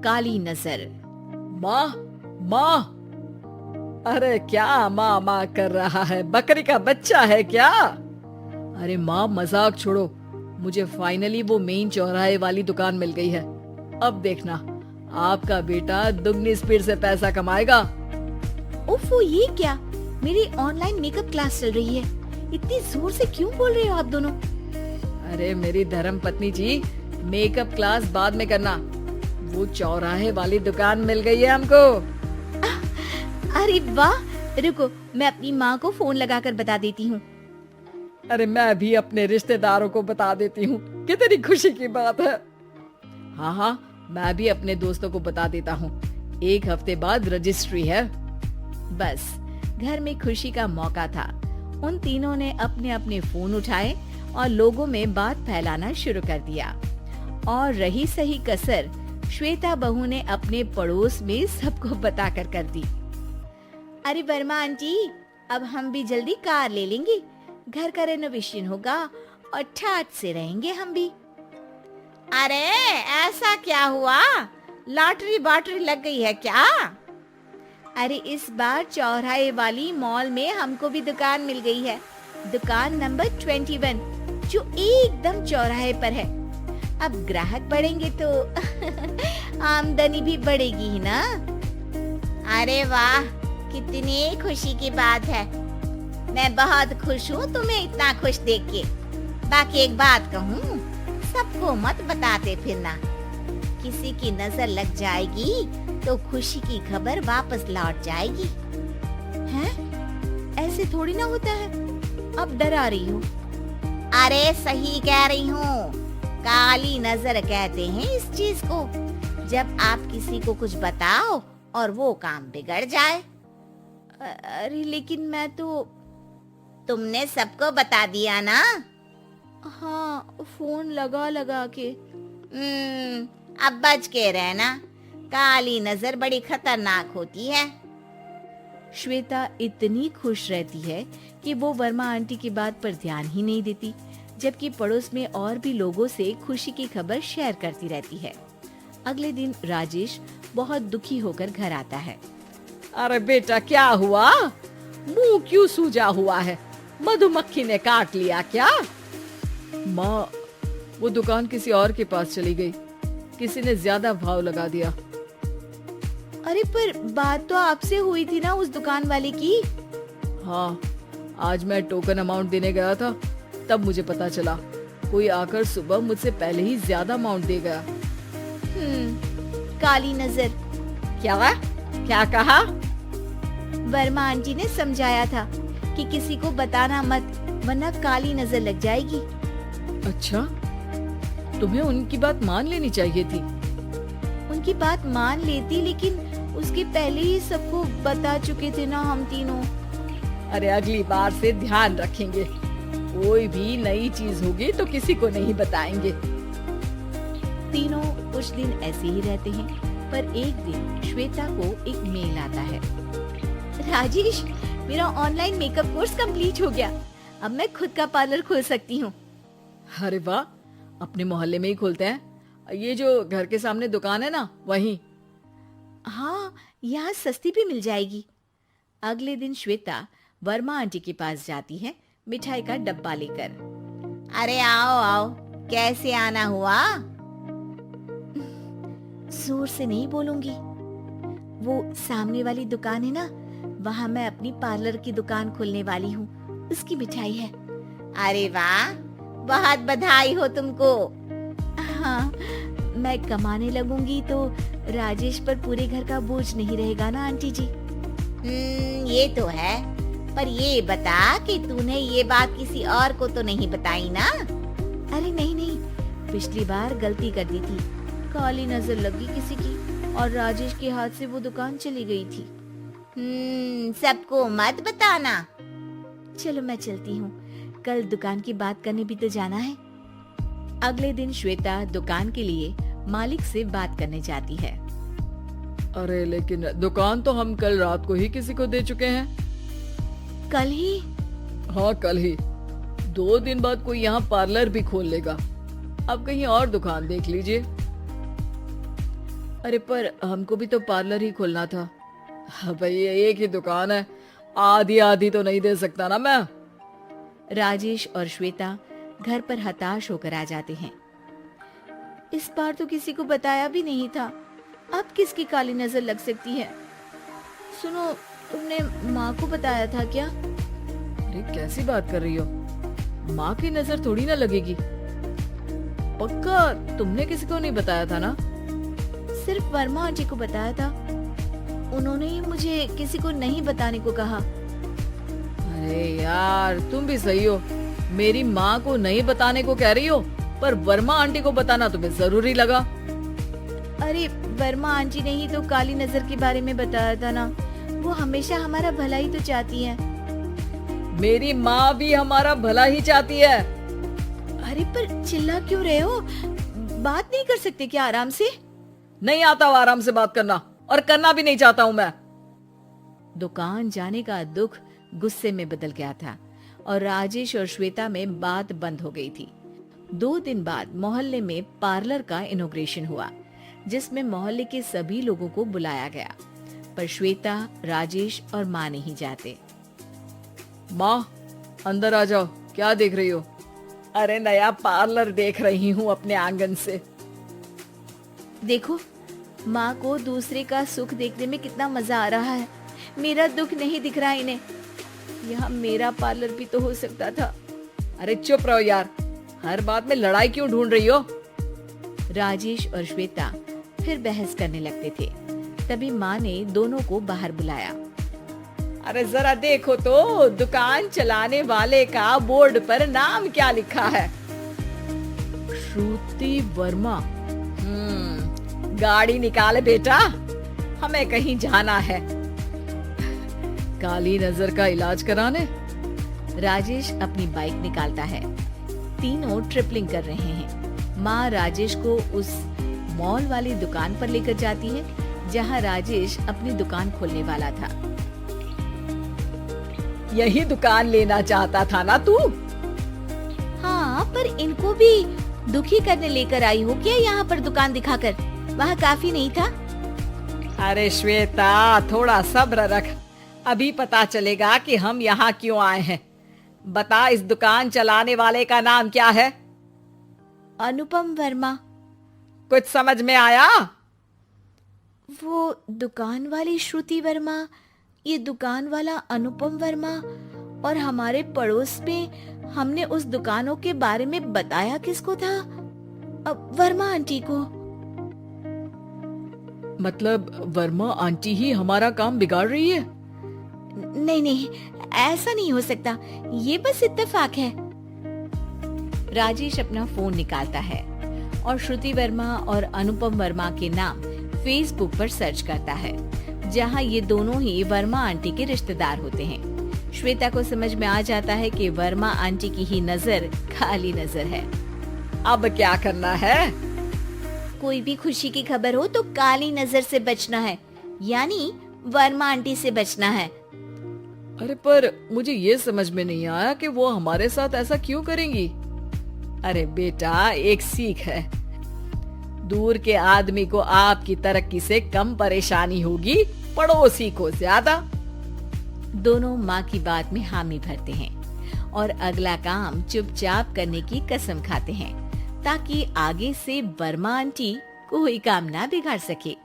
काली नजर। माँ, माँ, अरे क्या माँ माँ कर रहा है? बकरी का बच्चा है क्या? अरे माँ, मजाक छोड़ो, मुझे फाइनली वो मेन चौराहे वाली दुकान मिल गई है। अब देखना, आपका बेटा दुगनी स्पीड से पैसा कमाएगा। ओफो, ये क्या? मेरी ऑनलाइन मेकअप क्लास चल रही है, इतनी जोर से क्यों बोल रहे हो आप दोनों? अरे मेरी धर्म पत्नी जी, मेकअप क्लास बाद में करना, वो चौराहे वाली दुकान मिल गई है हमको। अरे वाह, रुको, मैं अपनी माँ को फोन लगाकर बता देती हूँ। अरे मैं भी अपने रिश्तेदारों को बता देती हूँ, कितनी खुशी की बात है। हाँ हाँ, मैं भी अपने दोस्तों को बता देता हूँ, 1 हफ्ते बाद रजिस्ट्री है। बस घर में खुशी का मौका था। उन तीनों ने अपने अपने फोन उठाए और लोगों में बात फैलाना शुरू कर दिया। और रही सही कसर श्वेता बहू ने अपने पड़ोस में सबको बताकर कर दी। अरे वर्मा आंटी, अब हम भी जल्दी कार ले लेंगे, घर का रेनोवेशन होगा और ठाट से रहेंगे हम भी। अरे ऐसा क्या हुआ? लॉटरी बाटरी लग गई है क्या? अरे इस बार चौराहे वाली मॉल में हमको भी दुकान मिल गई है, दुकान नंबर 21, जो एकदम चौराहे पर है। अब ग्राहक बढ़ेंगे तो आमदनी भी बढ़ेगी ही ना। अरे वाह, कितनी खुशी की बात है। मैं बहुत खुश हूँ तुम्हें इतना खुश देख के। बाकी एक बात कहूँ, सबको मत बताते फिरना, किसी की नजर लग जाएगी तो खुशी की खबर वापस लौट जाएगी। हैं? ऐसे थोड़ी ना होता है, अब डरा रही हो। अरे सही कह रही हूँ, काली नजर कहते हैं इस चीज को, जब आप किसी को कुछ बताओ और वो काम बिगड़ जाए। अरे लेकिन मैं तो... तुमने सबको बता दिया ना? हाँ, फोन लगा लगा के। अब बच के रहना, काली नजर बड़ी खतरनाक होती है। श्वेता इतनी खुश रहती है कि वो वर्मा आंटी की बात पर ध्यान ही नहीं देती, जबकि पड़ोस में और भी लोगों से खुशी की खबर शेयर करती रहती है। अगले दिन राजेश बहुत दुखी होकर घर आता है। अरे बेटा, क्या हुआ? मुंह क्यों सूजा हुआ है? मधुमक्खी ने काट लिया क्या? माँ, वो दुकान किसी और के पास चली गई, किसी ने ज्यादा भाव लगा दिया। अरे पर बात तो आपसे हुई थी ना उस दुकान वाले की। हाँ, आज मैं टोकन अमाउंट देने गया था, तब मुझे पता चला कोई आकर सुबह मुझसे पहले ही ज्यादा अमाउंट दे गया। काली नजर। क्या कहा? वर्मा आंटी ने समझाया था कि किसी को बताना मत, वरना काली नजर लग जाएगी। अच्छा, तुम्हें उनकी बात मान लेनी चाहिए थी। उनकी बात मान लेती, लेकिन उसके पहले ही सबको बता चुके थे ना हम तीनों। अरे अगली बार से ध्यान रखेंगे, कोई भी नई चीज होगी तो किसी को नहीं बताएंगे। तीनों कुछ दिन ऐसे ही रहते हैं, पर एक दिन श्वेता को एक मेल आता है। राजेश, मेरा ऑनलाइन मेकअप कोर्स कंप्लीट हो गया, अब मैं खुद का पार्लर खोल सकती हूँ। अरे वाह, अपने मोहल्ले में ही खोलते हैं? ये जो घर के सामने दुकान है ना, वहीं? हाँ, यहाँ सस्ती भी मिल जाएगी। अगले दिन श्वेता वर्मा आंटी के पास जाती है मिठाई का डब्बा लेकर। अरे आओ आओ, कैसे आना हुआ? जोर से नहीं बोलूंगी, वो सामने वाली दुकान है ना, वहाँ मैं अपनी पार्लर की दुकान खोलने वाली हूँ, उसकी मिठाई है। अरे वाह, बहुत बधाई हो तुमको। हाँ, मैं कमाने लगूंगी तो राजेश पर पूरे घर का बोझ नहीं रहेगा ना आंटी जी। ये तो है, पर ये बता कि तूने ये बात किसी और को तो नहीं बताई ना? अरे नहीं नहीं, पिछली बार गलती कर दी थी, काली नजर लगी किसी की और राजेश के हाथ से वो दुकान चली गई थी। सबको मत बताना। चलो मैं चलती हूँ, कल दुकान की बात करने भी तो जाना है। अगले दिन श्वेता दुकान के लिए मालिक से बात करने जाती है। अरे लेकिन दुकान तो हम कल रात को ही किसी को दे चुके हैं। कल ही? हाँ, कल ही। 2 दिन बाद कोई यहाँ पार्लर भी खोल लेगा, अब कहीं और दुकान देख लीजिए। अरे पर हमको भी तो पार्लर ही खोलना था। हाँ भाई, एक ही दुकान है, आधी आधी तो नहीं दे सकता ना मैं। राजेश और श्वेता घर पर हताश होकर आ जाते हैं। इस बार तो किसी को बताया भी नहीं था, अब किसकी काली नजर लग सकती है? सुनो, तुमने माँ को बताया था क्या? अरे कैसी बात कर रही हो, माँ की नजर थोड़ी ना लगेगी। पक्का तुमने किसी को नहीं बताया था ना? सिर्फ वर्मा आंटी को बताया था, उन्होंने ही मुझे किसी को नहीं बताने को कहा। अरे यार, तुम भी सही हो, मेरी माँ को नहीं बताने को कह रही हो, पर वर्मा आंटी को बताना तुम्हें जरूरी लगा। अरे वर्मा आंटी ने ही तो काली नजर के बारे में बताया था ना, वो हमेशा हमारा भला ही तो चाहती है। मेरी माँ भी हमारा भला ही चाहती है। अरे पर चिल्ला क्यों रहे हो? बात नहीं कर सकते क्या आराम से? नहीं आता वो आराम से बात करना, और करना भी नहीं चाहता हूँ मैं। दुकान जाने का दुख गुस्से में बदल गया था और राजेश और श्वेता में बात बंद हो गई थी। 2 दिन बाद मोहल्ले में पार्लर का इनॉग्रेशन हुआ, जिसमें मोहल्ले के सभी लोगों को बुलाया गया, पर श्वेता, राजेश और माँ नहीं जाते। माँ, अंदर आ जाओ, क्या देख रही हो? अरे नया पार्लर देख रही हूँ अपने आंगन से। देखो, माँ को दूसरे का सुख देखने में कितना मजा आ रहा है, मेरा दुख नहीं दिख रहा इन्हें। यहाँ मेरा पार्लर भी तो हो सकता था। अरे चुप रहो यार, हर बात में लड़ाई क्यों ढूंढ रही हो? राजेश और श्वेता फिर बहस करने लगते थे। तभी माँ ने दोनों को बाहर बुलाया। अरे जरा देखो तो, दुकान चलाने वाले का बोर्ड पर नाम क्या लिखा है? श्रुति वर्मा। गाड़ी निकाले बेटा, हमें कहीं जाना है। काली नजर का इलाज कराने। राजेश अपनी बाइक निकालता है। तीनों ट्रिपलिंग कर रहे हैं। माँ राजेश को उस मॉल वाली दुकान पर लेकर जाती है जहाँ राजेश अपनी दुकान खोलने वाला था। यही दुकान लेना चाहता था ना तू? हाँ, पर इनको भी दुखी करने लेकर आई हो क्या यहाँ पर दुकान दिखाकर? वहाँ काफी नहीं था? अरे श्वेता, थोड़ा सब्र रख, अभी पता चलेगा कि हम यहाँ क्यों आए हैं। बता, इस दुकान चलाने वाले का नाम क्या है? अनुपम वर्मा। कुछ समझ में आया? वो दुकान वाली श्रुति वर्मा, ये दुकान वाला अनुपम वर्मा, और हमारे पड़ोस में हमने उस दुकानों के बारे में बताया किसको था? अब वर्मा आंटी को। मतलब वर्मा आंटी ही हमारा काम बिगाड़ रही है? नहीं नहीं, ऐसा नहीं हो सकता, ये बस इत्तेफाक है। राजेश अपना फोन निकालता है और श्रुति वर्मा और अनुपम वर्मा के नाम फेसबुक पर सर्च करता है, जहां ये दोनों ही वर्मा आंटी के रिश्तेदार होते हैं। श्वेता को समझ में आ जाता है कि वर्मा आंटी की ही नजर काली नजर है। अब क्या करना है? कोई भी खुशी की खबर हो तो काली नजर से बचना है, यानी वर्मा आंटी से बचना है। अरे पर मुझे ये समझ में नहीं आया कि वो हमारे साथ ऐसा क्यों करेंगी। अरे बेटा, एक सीख है, दूर के आदमी को आपकी तरक्की से कम परेशानी होगी, पड़ोसी को ज्यादा। दोनों माँ की बात में हामी भरते हैं और अगला काम चुपचाप करने की कसम खाते हैं, ताकि आगे से वर्मा आंटी कोई काम ना बिगाड़ सके।